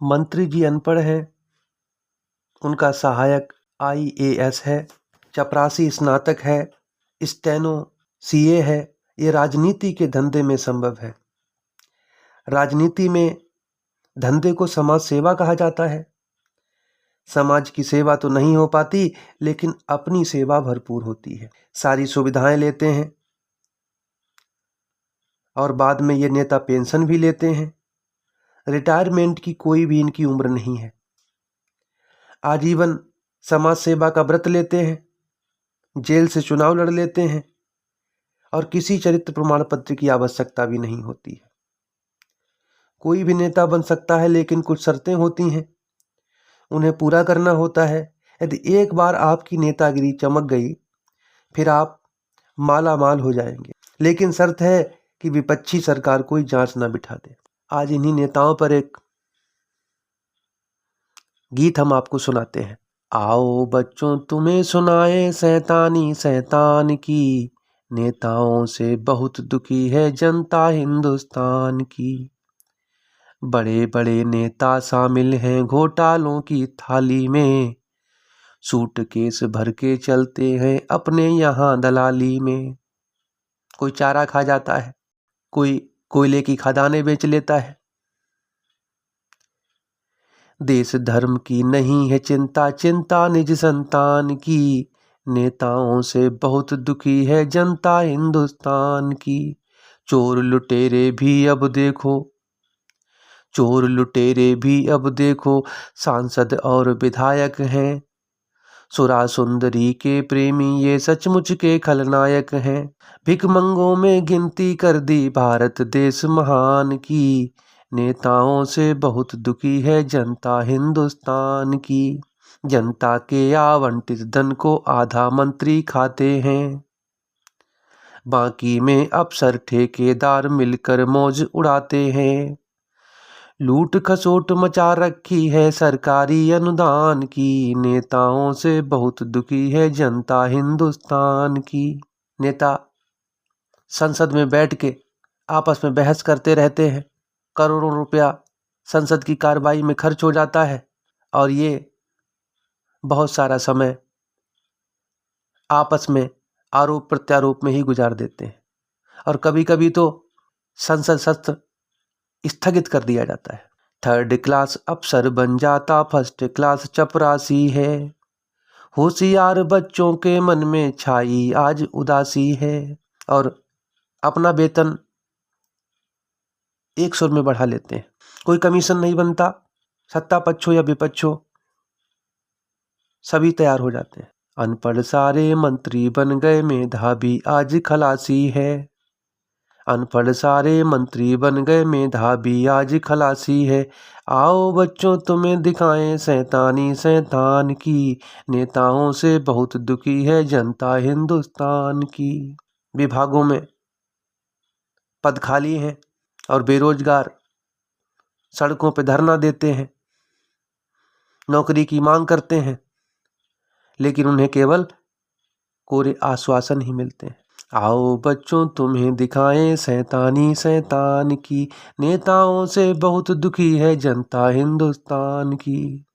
मंत्री जी अनपढ़ हैं, उनका सहायक IAS है, चपरासी स्नातक है, स्टेनो CA है। ये राजनीति के धंधे में संभव है। राजनीति में धंधे को समाज सेवा कहा जाता है। समाज की सेवा तो नहीं हो पाती, लेकिन अपनी सेवा भरपूर होती है। सारी सुविधाएं लेते हैं और बाद में ये नेता पेंशन भी लेते हैं। रिटायरमेंट की कोई भी इनकी उम्र नहीं है। आजीवन समाज सेवा का व्रत लेते हैं, जेल से चुनाव लड़ लेते हैं और किसी चरित्र प्रमाण पत्र की आवश्यकता भी नहीं होती है। कोई भी नेता बन सकता है, लेकिन कुछ शर्तें होती हैं, उन्हें पूरा करना होता है। यदि एक बार आपकी नेतागिरी चमक गई, फिर आप माला माल हो जाएंगे। लेकिन शर्त है कि विपक्षी सरकार कोई जांच ना बिठा दे। आज इन्हीं नेताओं पर एक गीत हम आपको सुनाते हैं। आओ बच्चों तुम्हें सुनाए शैतानी शैतान की, नेताओं से बहुत दुखी है जनता हिंदुस्तान की। बड़े बड़े नेता शामिल हैं घोटालों की थाली में, सूटकेस भर के चलते हैं अपने यहाँ दलाली में। कोई चारा खा जाता है, कोई कोयले की खदानें बेच लेता है। देश धर्म की नहीं है चिंता, चिंता निज संतान की, नेताओं से बहुत दुखी है जनता हिंदुस्तान की। चोर लुटेरे भी अब देखो, चोर लुटेरे भी अब देखो, सांसद और विधायक हैं। सुरा सुंदरी के प्रेमी ये सचमुच के खलनायक हैं। भिखमंगों में गिनती कर दी भारत देश महान की, नेताओं से बहुत दुखी है जनता हिंदुस्तान की। जनता के आवंटित धन को आधा मंत्री खाते हैं, बाकी में अफसर ठेकेदार मिलकर मौज उड़ाते हैं। लूट खसोट मचा रखी है सरकारी अनुदान की, नेताओं से बहुत दुखी है जनता हिंदुस्तान की। नेता संसद में बैठ के आपस में बहस करते रहते हैं, करोड़ों रुपया संसद की कार्रवाई में खर्च हो जाता है और ये बहुत सारा समय आपस में आरोप प्रत्यारोप में ही गुजार देते हैं। और कभी कभी तो संसद सत्र स्थगित कर दिया जाता है। थर्ड क्लास अफसर बन जाता फर्स्ट क्लास चपरासी है, होशियार बच्चों के मन में छाई आज उदासी है। और अपना वेतन एक सुर में बढ़ा लेते हैं, कोई कमीशन नहीं बनता। सत्ता पक्ष हो या विपक्ष हो, सभी तैयार हो जाते हैं। अनपढ़ सारे मंत्री बन गए मेधावी आज खलासी है, अनपढ़ सारे मंत्री बन गए मेधावी आज खलासी है। आओ बच्चों तुम्हें दिखाएं शैतानी शैतान की, नेताओं से बहुत दुखी है जनता हिंदुस्तान की। विभागों में पद खाली हैं और बेरोजगार सड़कों पर धरना देते हैं, नौकरी की मांग करते हैं, लेकिन उन्हें केवल कोरे आश्वासन ही मिलते हैं। आओ बच्चों तुम्हें दिखाएं शैतानी शैतान की, नेताओं से बहुत दुखी है जनता हिंदुस्तान की।